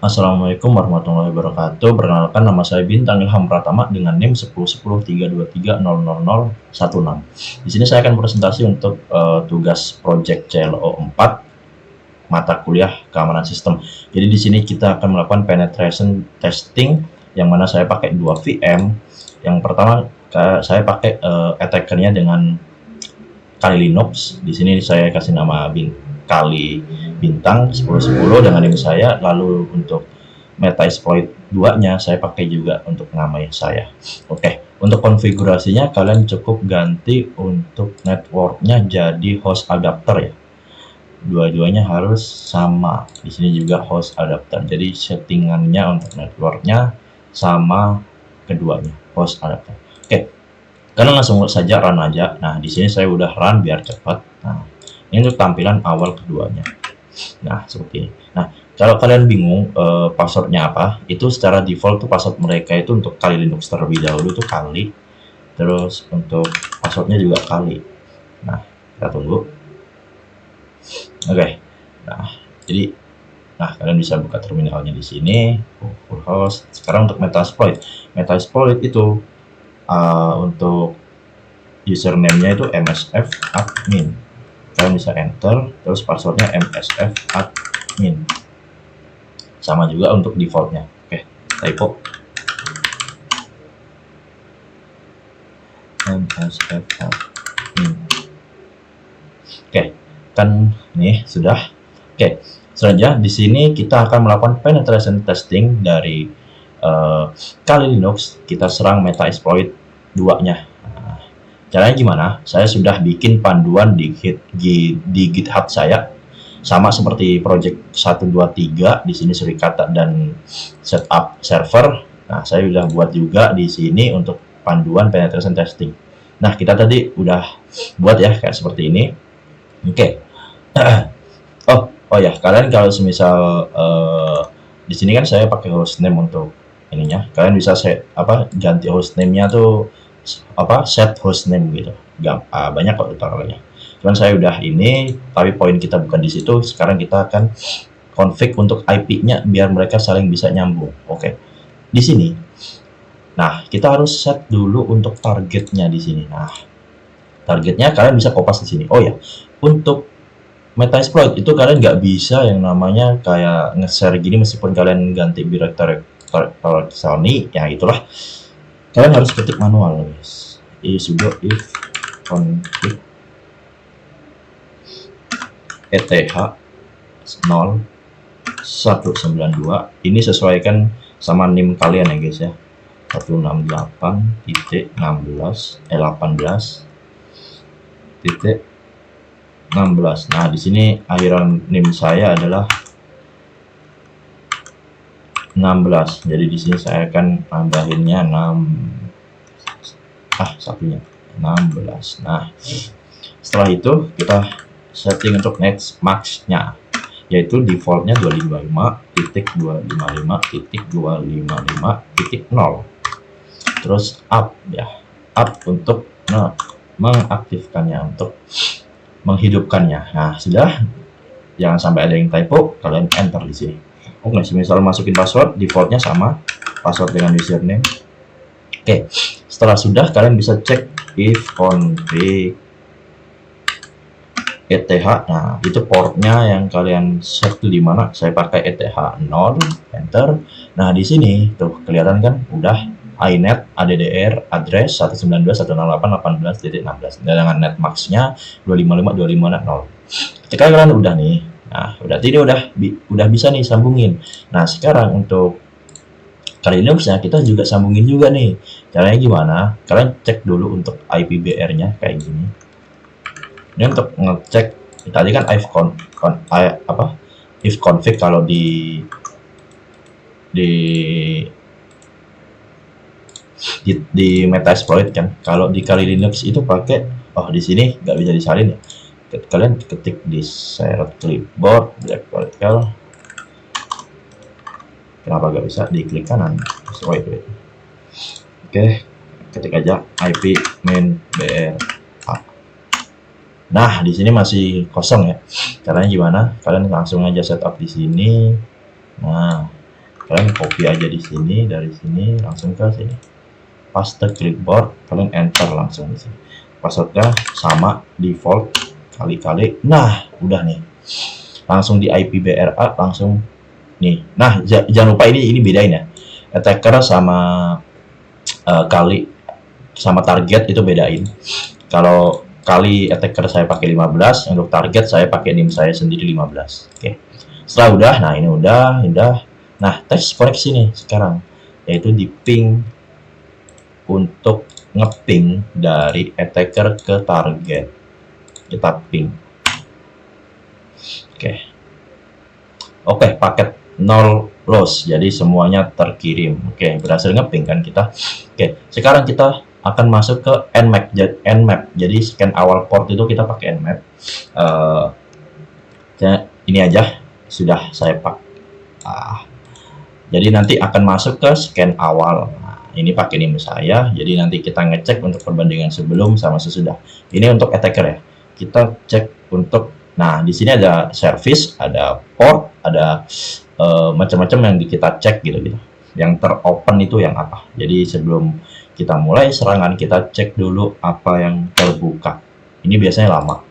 Assalamualaikum warahmatullahi wabarakatuh. Perkenalkan, nama saya Bintang Ilham Pratama dengan NIM 10103230016. Di sini saya akan presentasi untuk tugas project CLO 4 mata kuliah keamanan sistem. Jadi di sini kita akan melakukan penetration testing yang mana saya pakai 2 VM. Yang pertama saya pakai attackernya dengan Kali Linux. Di sini saya kasih nama Kali Bintang 1010 dengan NIM saya. Lalu untuk Metasploit 2-nya saya pakai juga untuk nama saya. Oke, untuk konfigurasinya kalian cukup ganti untuk networknya jadi host adapter ya. Dua-duanya harus sama. Di sini juga host adapter. Jadi settingannya untuk networknya sama keduanya, host adapter. Oke, kalian langsung saja run aja. Nah, di sini saya udah run biar cepat. Nah, ini untuk tampilan awal keduanya. Nah, seperti ini. Nah, kalau kalian bingung passwordnya apa, itu secara default tuh password mereka itu untuk Kali Linux terlebih dahulu tuh Kali. Terus untuk passwordnya juga Kali. Nah, kita tunggu. Oke. Nah, jadi kalian bisa buka terminalnya di sini. Full host. Sekarang untuk Metasploit. Metasploit itu untuk username-nya itu msf admin. Kalian bisa enter, terus passwordnya msf admin. Sama juga untuk defaultnya. Oke, typo msf admin. Oke, kan nih sudah. Oke, selanjutnya di sini kita akan melakukan penetration testing dari Kali Linux. Kita serang Metasploit 2-nya. Caranya gimana? Saya sudah bikin panduan di GitHub saya, sama seperti project 123 di sini Surikata dan setup server. Nah, saya sudah buat juga di sini untuk panduan penetration testing. Nah, kita tadi udah buat ya kayak seperti ini. Oke. Oh ya, kalian kalau semisal di sini kan saya pakai hostname untuk ininya. Kalian bisa ganti hostname-nya tuh set hostname gitu. Banyak kok tutorialnya. Cuman saya udah ini, tapi poin kita bukan di situ. Sekarang kita akan config untuk IP-nya biar mereka saling bisa nyambung. Oke. Di sini. Nah, kita harus set dulu untuk targetnya di sini. Nah, targetnya kalian bisa kopas di sini. Oh ya, untuk Metasploit itu kalian nggak bisa yang namanya kayak nge-share gini meskipun kalian ganti directory Sony, ya itulah. Kalian harus ketik manual, guys. Sudo if config eth 0192. Ini sesuaikan sama NIM kalian ya, guys ya. 168.18.18. Nah, di sini akhiran NIM saya adalah 16. Jadi di sini saya akan nambahinnya 16. Nah, setelah itu kita setting untuk next max-nya, yaitu defaultnya 255.255.255.0. Terus up ya, up untuk mengaktifkannya, untuk menghidupkannya. Nah, sudah. Jangan sampai ada yang typo, kalian enter di sini. Oke, misal masukin password, defaultnya sama password dengan username. Oke, setelah sudah kalian bisa cek if config eth. Nah, itu portnya yang kalian set di mana. Saya pakai eth 0, enter. Nah, di sini tuh kelihatan kan udah iNet ADDR address 192.168.18.16 dengan netmax-nya 255.255.0. Ketika kalian udah nih, nah berarti ini udah bisa nih sambungin. Nah, sekarang untuk Kali Linux-nya kita juga sambungin juga nih. Caranya gimana? Kalian cek dulu untuk IPBR-nya kayak gini. Ini untuk ngecek tadi kan if config kalau di Metasploit kan. Kalau di Kali Linux itu pakai di sini nggak bisa disalin ya. Kalian ketik di share clipboard black vertical. Kenapa nggak bisa diklik kanan? Wait. Oke, ketik aja IP main br. Nah, di sini masih kosong ya. Caranya gimana? Kalian langsung aja setup di sini. Nah, kalian copy aja di sini, dari sini langsung ke sini, paste clipboard, kalian enter langsung di sini. Passwordnya sama default kali-kali. Nah, udah nih. Langsung di IPBRA langsung nih. Nah, jangan lupa ini bedain ya. Attacker sama kali sama target itu bedain. Kalau kali attacker saya pakai 15, untuk target saya pakai NIM saya sendiri 15. Oke. Setelah udah, nah ini udah. Nah, tes koneksi nih sekarang, yaitu di ping untuk ngeping dari attacker ke target. Kita ping. Oke, paket 0 loss, jadi semuanya terkirim. Oke, berhasil ngeping kan kita. Oke, sekarang kita akan masuk ke Nmap. Jadi scan awal port itu kita pakai Nmap. Ini aja sudah saya pakai. Jadi nanti akan masuk ke scan awal. Nah, ini pakai NIM saya. Jadi nanti kita ngecek untuk perbandingan sebelum sama sesudah. Ini untuk attacker ya. Kita cek untuk, nah di sini ada service, ada port, ada macam-macam yang kita cek gitu. Yang teropen itu yang apa. Jadi sebelum kita mulai serangan, kita cek dulu apa yang terbuka. Ini biasanya lama.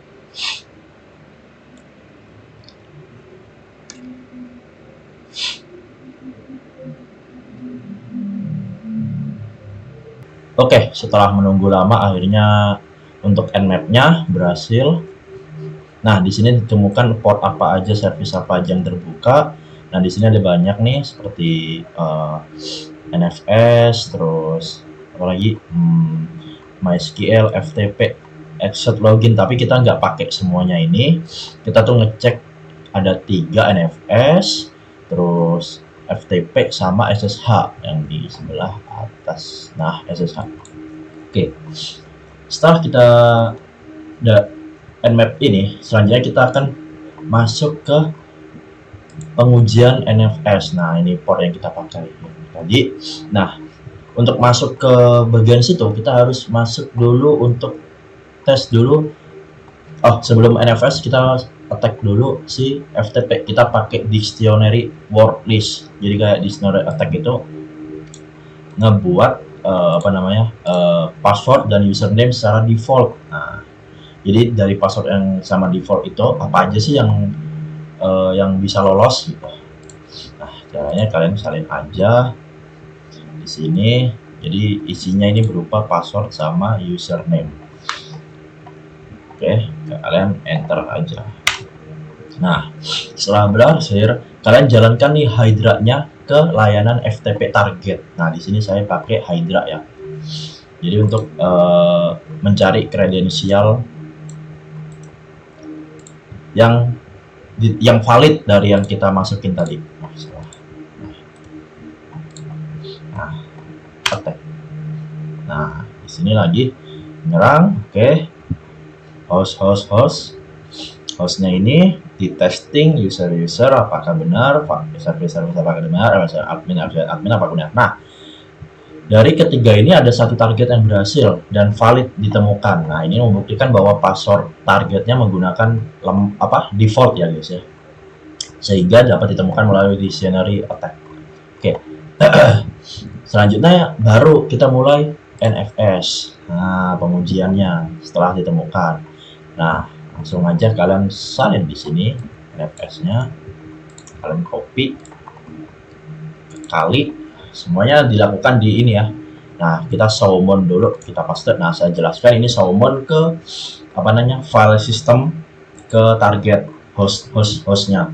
Oke, setelah menunggu lama akhirnya untuk Nmap-nya berhasil. Nah, di sini ditemukan port apa aja, service apa aja yang terbuka. Nah, di sini ada banyak nih seperti NFS, terus apa lagi, MySQL, FTP, exit login. Tapi kita nggak pakai semuanya ini. Kita tuh ngecek ada 3 NFS, terus FTP sama SSH yang di sebelah atas. Nah, SSH. Oke. Setelah kita Nmap ini, selanjutnya kita akan masuk ke pengujian NFS. Nah, ini port yang kita pakai tadi. Nah, untuk masuk ke bagian situ kita harus masuk dulu untuk tes dulu. Oh, sebelum NFS kita attack dulu si FTP. Kita pakai dictionary word list. Jadi kayak dictionary attack itu ngebuat password dan username secara default. Nah, jadi dari password yang sama default itu apa aja sih yang bisa lolos gitu. Nah, caranya kalian salin aja di sini. Jadi isinya ini berupa password sama username. Oke, kalian enter aja. Nah, setelah berhasil, kalian jalankan nih Hydra-nya ke layanan FTP target. Nah, di sini saya pakai Hydra ya. Jadi untuk mencari kredensial yang valid dari yang kita masukin tadi. Nah, attack. Nah, di sini lagi menyerang. Oke. Hostnya ini di testing user apakah benar, service apakah benar, admin apakah benar. Nah, dari ketiga ini ada satu target yang berhasil dan valid ditemukan. Nah, ini membuktikan bahwa password targetnya menggunakan default ya guys ya, sehingga dapat ditemukan melalui dictionary attack. Oke. Selanjutnya baru kita mulai NFS. Nah, pengujiannya setelah ditemukan. Nah, langsung aja kalian salin di sini NFS-nya, kalian copy, kali, semuanya dilakukan di ini ya. Nah, kita summon dulu, kita paste. Nah, saya jelaskan ini summon ke file system ke target hostnya.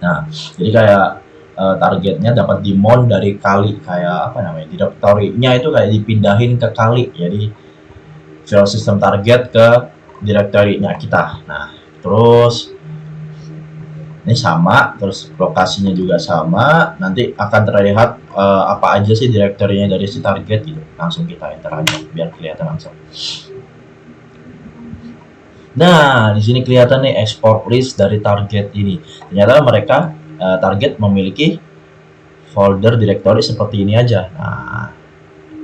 Nah, jadi kayak targetnya dapat dimon dari kali, kayak direktorinya itu kayak dipindahin ke kali. Jadi file system target ke direktorinya kita. Nah, terus ini sama, terus lokasinya juga sama. Nanti akan terlihat apa aja sih direktorinya dari si target gitu. Langsung kita enter aja biar kelihatan langsung. Nah, di sini kelihatan nih export list dari target ini. Ternyata mereka target memiliki folder direktori seperti ini aja. Nah,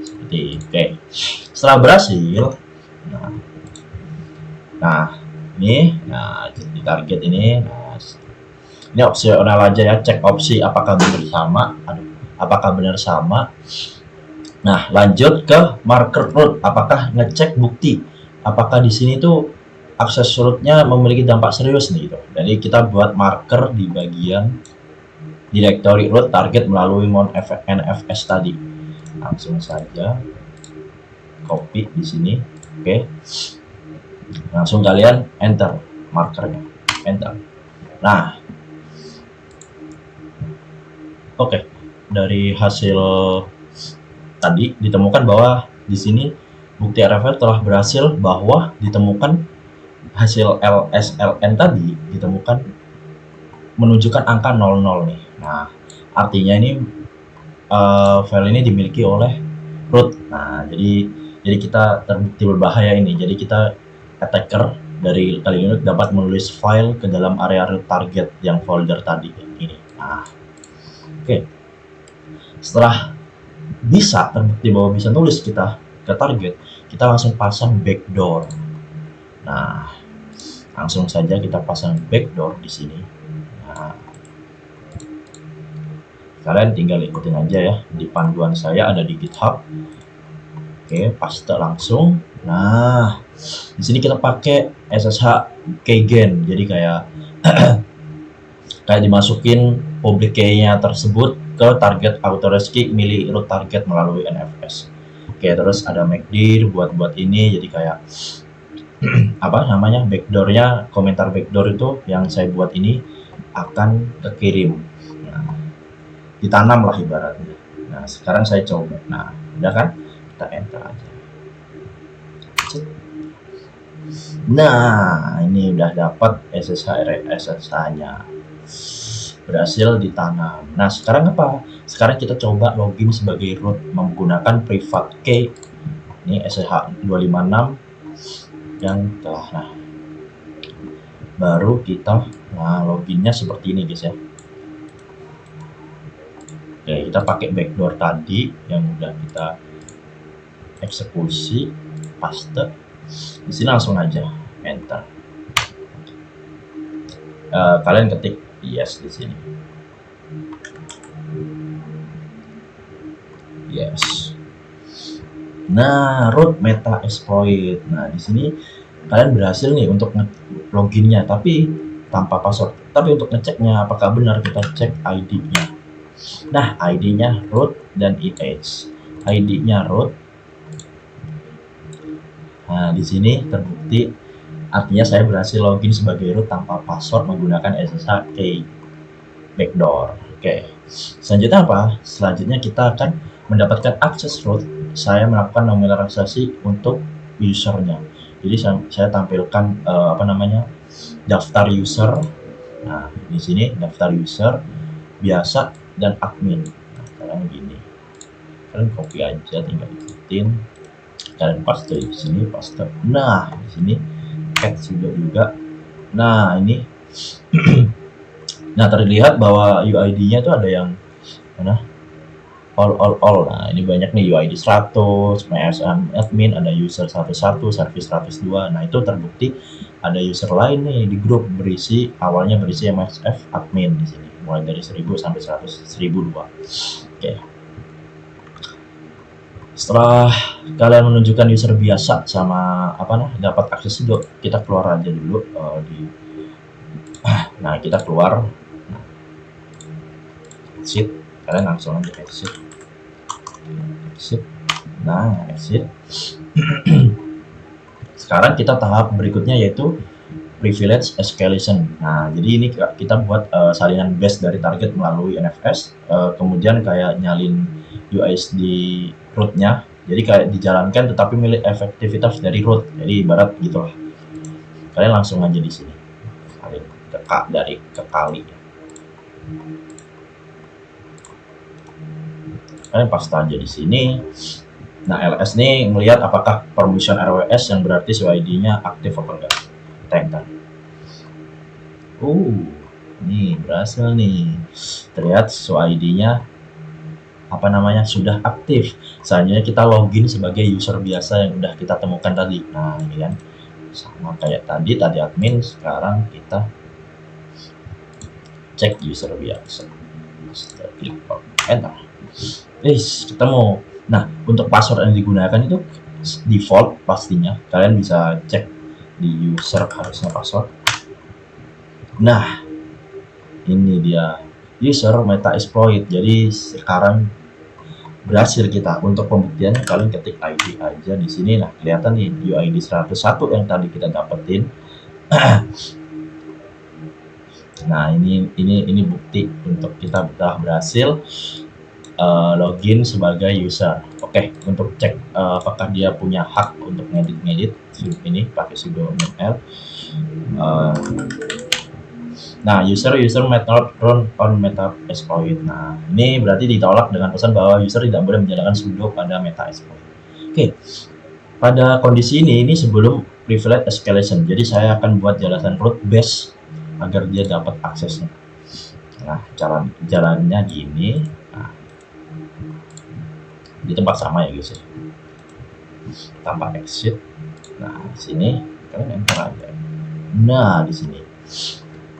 seperti oke. Setelah berhasil, nah ini, di target ini, Ini opsional aja ya, cek opsi apakah benar sama. Apakah benar sama. Nah, lanjut ke marker root. Apakah ngecek bukti? Apakah di sini tuh akses rootnya memiliki dampak serius nih gitu. Jadi kita buat marker di bagian directory root target melalui NFS tadi. Langsung saja copy di sini. Oke. Langsung kalian enter markernya. Enter. Nah, oke. Dari hasil tadi ditemukan bahwa di sini bukti RFR telah berhasil bahwa ditemukan hasil LSLN tadi ditemukan menunjukkan angka 00 nih. Nah, artinya ini file ini dimiliki oleh root. Nah, jadi kita terbukti berbahaya ini. Jadi kita attacker dari kali ini dapat menulis file ke dalam area root target yang folder tadi ini. Nah, oke. Setelah bisa terbukti bahwa bisa nulis kita ke target, kita langsung pasang backdoor. Nah, langsung saja kita pasang backdoor di sini. Nah, kalian tinggal ikutin aja ya, di panduan saya ada di GitHub. Oke, paste langsung. Nah, di sini kita pakai SSH keygen, jadi kayak dimasukin public key-nya tersebut ke target autorescue milik root target melalui NFS. Oke, terus ada McDir buat ini, jadi kayak apa namanya, backdoor-nya, komentar backdoor itu yang saya buat ini akan kekirim. Nah, ditanam lah ibaratnya. Nah, sekarang saya coba. Nah, udah kan? Kita enter aja. Nah, ini udah dapat SSH-nya. Berhasil ditanam. Nah, sekarang apa? Sekarang kita coba login sebagai root menggunakan private key. Ini SSH 256 yang telah. Nah, baru kita loginnya seperti ini guys ya. Oke, kita pakai backdoor tadi yang udah kita eksekusi, paste. Di sini langsung aja enter. Kalian ketik yes di sini. Yes. Nah, root meta exploit. Nah, di sini kalian berhasil nih untuk loginnya, tapi tanpa password. Tapi untuk ngeceknya apakah benar, kita cek ID-nya. Nah, ID-nya root dan EH. ID-nya root. Nah, di sini terbukti, artinya saya berhasil login sebagai root tanpa password menggunakan SSH key backdoor. Oke. Selanjutnya apa? Selanjutnya kita akan mendapatkan akses root. Saya melakukan nominalisasi untuk usernya. Jadi saya tampilkan daftar user. Nah, di sini daftar user biasa dan admin. Nah, kalian gini, kalian copy aja, tinggal ikutin, kalian paste di sini, paste. Nah, di sini add juga. Nah, ini nah, terlihat bahwa UID-nya tuh ada yang mana? All. Nah, ini banyak nih, UID 100, MSN admin, ada user 11, service 102. Nah, itu terbukti ada user lain nih di grup awalnya berisi MSF admin di sini, mulai dari 1000 sampai 1002. Oke. Setelah kalian menunjukkan user biasa sama dapat akses itu, kita keluar aja dulu nah, kita keluar. Nah, exit, kalian langsung aja exit. Nah, exit. Sekarang kita tahap berikutnya yaitu privilege escalation. Nah, jadi ini kita buat salinan base dari target melalui NFS, kemudian kayak nyalin UID rootnya, jadi kayak dijalankan tetapi milik efektivitas dari root. Jadi ibarat gitulah. Kalian langsung aja di sini, kalian ke kali. Kalian paste aja di sini. Nah, LS nih melihat apakah permission RWS yang berarti UID-nya aktif apa enggak. Enter. Nih berhasil nih. Terlihat UID-nya sudah aktif. Selanjutnya kita login sebagai user biasa yang udah kita temukan tadi. Nah, ini kan sama kayak tadi admin, sekarang kita cek user biasa. Kita klik enter. Ketemu. Nah, untuk password yang digunakan itu default pastinya. Kalian bisa cek di user harusnya password. Nah, ini dia user meta exploit. Jadi sekarang berhasil kita. Untuk pembuktiannya kalian ketik ID aja di sini. Nah, kelihatan nih UID 101 yang tadi kita dapetin. Nah, ini bukti untuk kita telah berhasil login sebagai user. Oke, untuk cek apakah dia punya hak untuk ngedit ini pakai sudo ml. Nah, user might not run on meta exploit. Nah, ini berarti ditolak dengan pesan bahwa user tidak boleh menjalankan sudo pada meta exploit. Oke, pada kondisi ini sebelum privilege escalation. Jadi saya akan buat jelasan root base agar dia dapat aksesnya. Nah, jalannya gini. Nah, di tempat sama ya guys ya, tanpa exit. Nah, di sini kalian enter aja. Nah, di sini.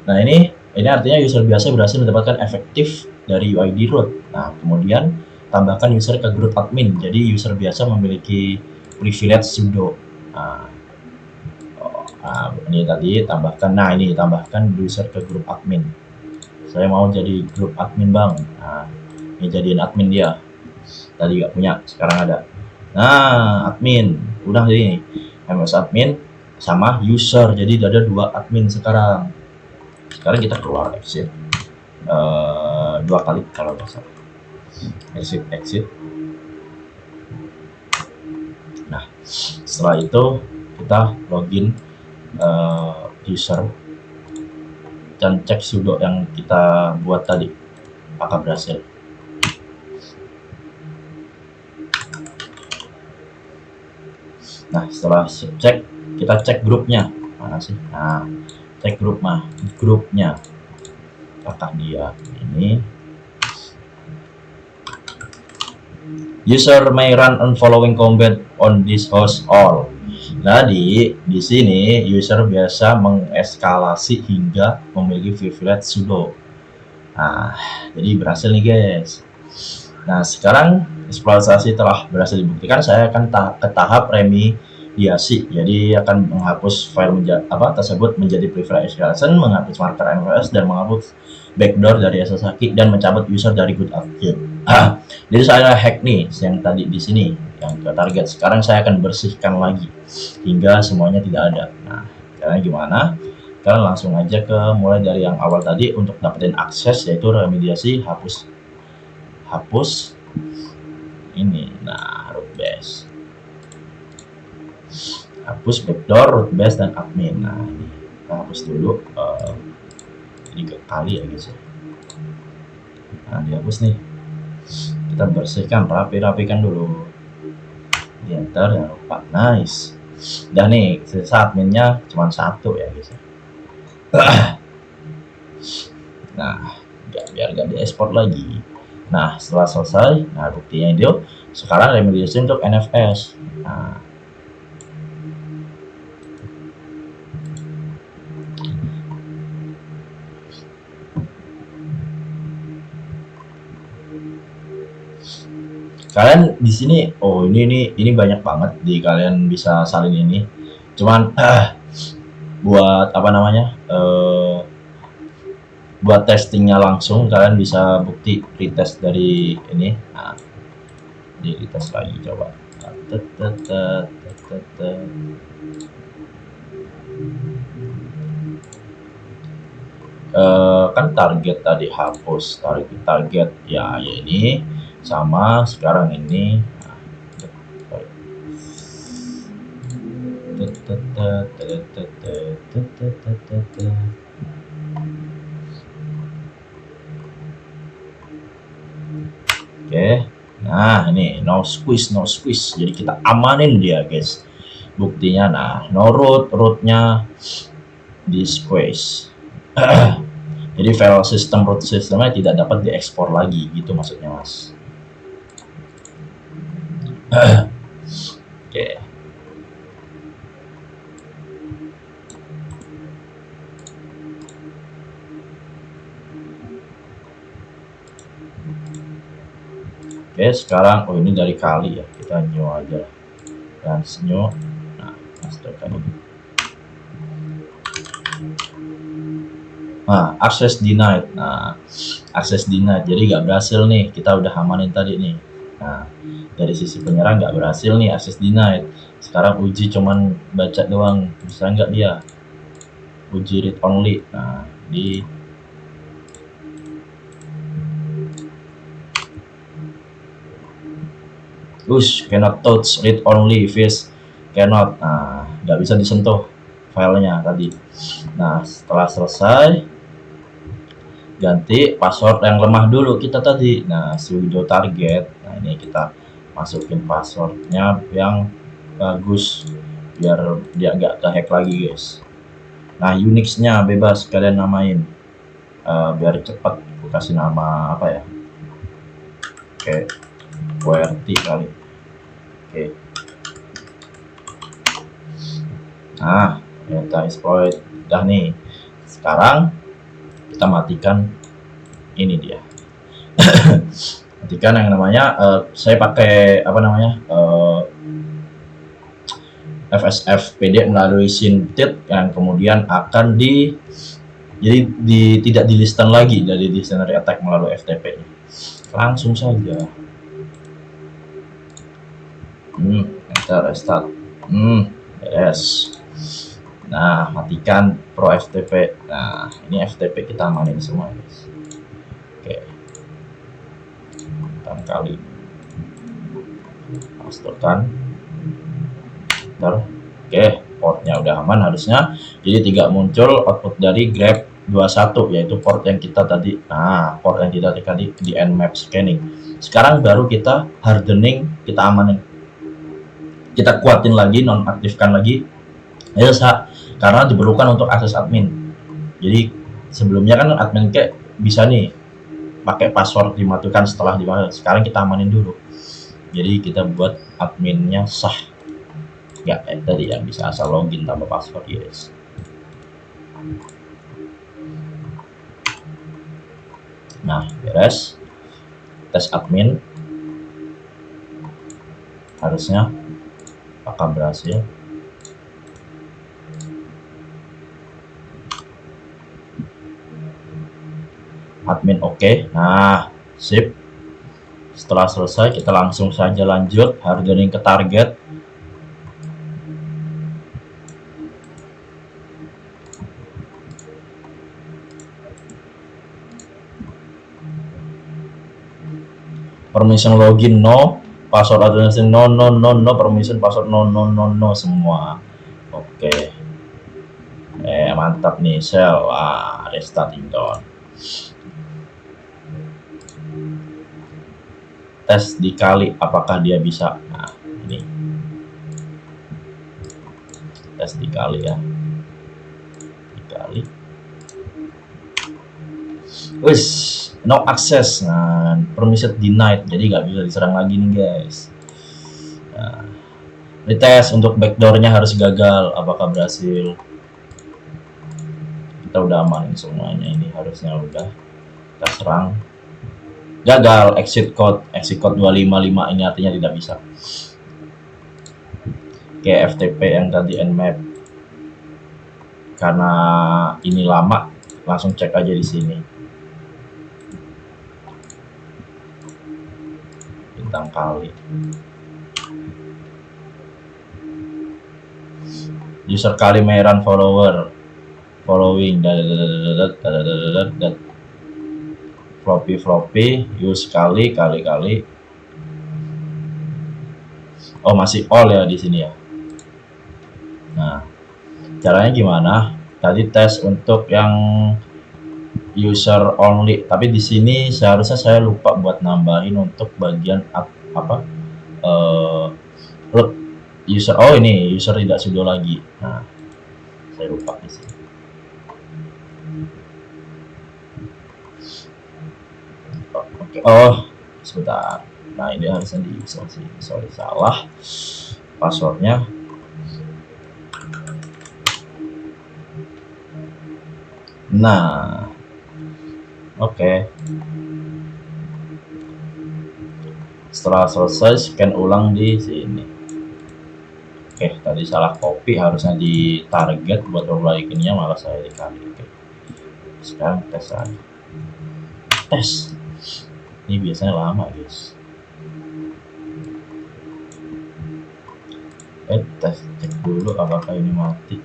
Nah, ini artinya user biasa berhasil mendapatkan efektif dari UID root. Nah, kemudian tambahkan user ke grup admin. Jadi user biasa memiliki privilege sudo. Ini tadi tambahkan. Nah, ini tambahkan user ke grup admin. Saya mau jadi grup admin, Bang. Nah, ini jadiin admin dia. Tadi nggak punya, sekarang ada. Nah, admin udah ini MS admin sama user, jadi ada 2 admin sekarang kita keluar exit 2 kali kalau nggak salah, exit. Nah, setelah itu kita login user dan cek sudo yang kita buat tadi apakah berhasil. Nah, setelah cek, kita cek grupnya mana sih. Nah, cek grupnya apakah dia ini user may run unfollowing combat on this host all. Nah, di sini user biasa mengeskalasi hingga memiliki privilege sudo. Nah, jadi berhasil nih guys. Nah, sekarang eksploitasi telah berhasil dibuktikan. Saya akan ke tahap remediasi. Jadi akan menghapus file tersebut menjadi privilege escalation, menghapus marker MFS dan menghapus backdoor dari SSH dan mencabut user dari good admin. Jadi saya hack nih yang tadi di sini yang ke target. Sekarang saya akan bersihkan lagi hingga semuanya tidak ada. Nah, caranya gimana? Kalian langsung aja ke mulai dari yang awal tadi untuk dapetin akses, yaitu remediasi, hapus ini. Nah, root base, hapus backdoor, root base dan admin. Nah, ini kita hapus dulu 3 kali ya guys ya. Nah, dihapus nih, kita bersihkan, rapikan dulu, di enter jangan lupa. Nice. Dan nih sisa adminnya cuma 1 ya guys ya. Nah, biar gak diekspor lagi. Nah, setelah selesai, nah buktinya itu sekarang remediasi untuk NFS. Nah, kalian di sini, oh ini banyak banget di kalian bisa salin ini. Cuman buat apa namanya? Buat testingnya langsung kalian bisa bukti retest dari ini. Nah, di retest lagi coba. Kan target tadi hapus, target ya ini sama sekarang ini. Oke, nah ini no squeeze, jadi kita amanin dia guys buktinya. Nah, no rootnya di squeeze. Jadi file system root sistemnya tidak dapat diekspor lagi gitu maksudnya mas. Oke. Oke, sekarang ini dari kali ya, kita new aja dan new. Nah, pastikan ini. Nah, access denied. Nah, access denied, jadi nggak berhasil nih, kita udah amanin tadi nih. Nah, dari sisi penyerang nggak berhasil nih, access denied. Sekarang uji cuman baca doang, bisa nggak dia uji read only. Nah, di cannot touch, read only, fish cannot. Nah, nggak bisa disentuh filenya tadi. Nah, setelah selesai, ganti password yang lemah dulu kita tadi. Nah, sudo target. Nah, ini kita masukin passwordnya yang bagus biar dia nggak kehack lagi, guys. Nah, Unix-nya bebas kalian namain. Biar cepat, aku kasih nama apa ya? Oke, QWERTY kali. Oke. Nah, data exploit udah nih. Sekarang kita matikan ini dia. Matikan yang namanya saya pakai apa namanya? FSF PD melalui Synthit yang kemudian akan tidak di listan lagi dari dictionary attack melalui FTP. Langsung saja. Enter restart. Yes. Nah, matikan Pro FTP. Nah, ini FTP kita amanin semua, guys. Oke. Kali pastikan. Oke, portnya udah aman harusnya. Jadi tidak muncul output dari grep 21, yaitu port yang kita tadi. Nah, port yang kita tadi di nmap scanning. Sekarang baru kita hardening, kita amanin. Kita kuatin lagi, nonaktifkan lagi. Ya, karena diperlukan untuk akses admin. Jadi sebelumnya kan admin kayak bisa nih pakai password dimatikan setelah dimatikan. Sekarang kita amanin dulu. Jadi kita buat adminnya sah. Ya, tadi yang bisa asal login tanpa password, yes. Nah, beres. Tes admin. Harusnya apakah berhasil? Admin oke. Nah, sip. Setelah selesai, kita langsung saja lanjut hardening ke target. Permission login no, password administration no, permission password no semua. Oke. Mantap nih, shell. Restart down. Tes dikali apakah dia bisa. Nah, ini tes dikali ya, dikali. No access. Nah, permission denied, jadi nggak bisa diserang lagi nih, guys. Nah, dites untuk backdoornya harus gagal. Apakah berhasil? Kita udah amanin semuanya, ini harusnya udah. Kita serang. Gagal. Exit code 255 ini artinya tidak bisa. Oke, FTP yang tadi nmap. Karena ini lama, langsung cek aja di sini. Bintang kali. User kali meran follower. Following floppy use kali. Oh, masih all ya di sini ya. Nah, caranya gimana? Tadi tes untuk yang user only, tapi di sini seharusnya saya lupa buat nambahin untuk bagian apa root user. Oh, ini user tidak sudo lagi. Nah, saya lupa di sini. Oke. Oh, sebentar. Nah, ini harusnya diisolasi. Sorry, salah passwordnya. Nah, oke. Setelah selesai, scan ulang di sini. Oke, tadi salah copy, harusnya di target buat perbaikannya, malah saya dikali. Oke, sekarang tes lagi. Tes. Ini biasanya lama, guys. Tes, cek dulu apakah ini mati.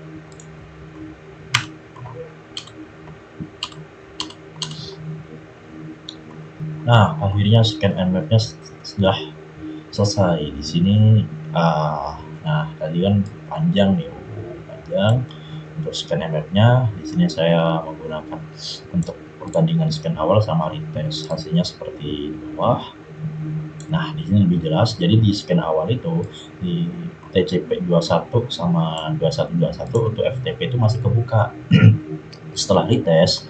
Nah, akhirnya scan nmap-nya sudah selesai. Di sini, nah tadi kan panjang nih, panjang. Untuk scan nmap-nya, di sini saya menggunakan untuk perbandingan scan awal sama retest. Hasilnya seperti di bawah. Nah, di sini lebih jelas. Jadi di scan awal itu di TCP 21 sama 2121 untuk FTP itu masih kebuka. Setelah retest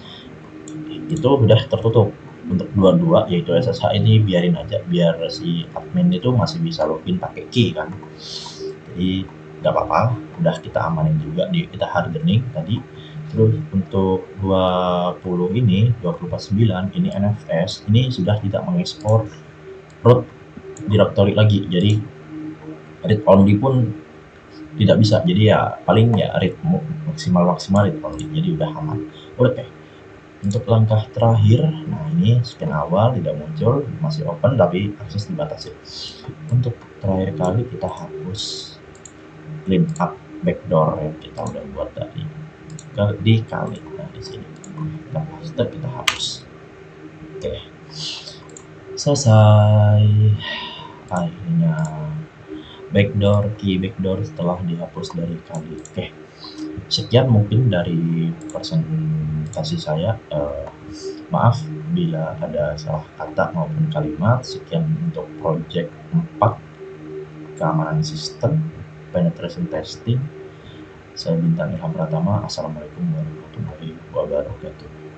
itu udah tertutup. Untuk dua-dua yaitu SSH ini biarin aja, biar si admin itu masih bisa login pakai key kan. Jadi nggak apa-apa, udah kita amanin juga, kita hardening tadi. Terus untuk 2049 ini NFS ini sudah tidak mengekspor root directory lagi, jadi read only pun tidak bisa. Jadi ya paling ya read maksimal read only, jadi udah aman. Oke, untuk langkah terakhir, nah ini scan awal tidak muncul, masih open tapi akses dibatasi. Untuk terakhir kali kita hapus clean up backdoor yang kita udah buat tadi dikali. Nah di sini kita paste, kita hapus. Oke, selesai. Akhirnya key backdoor setelah dihapus dari kali. Oke, sekian mungkin dari presentasi saya. Maaf bila ada salah kata maupun kalimat. Sekian untuk project 4 keamanan sistem penetration testing. Saya Bintang Ilham Pratama. Assalamualaikum warahmatullahi wabarakatuh.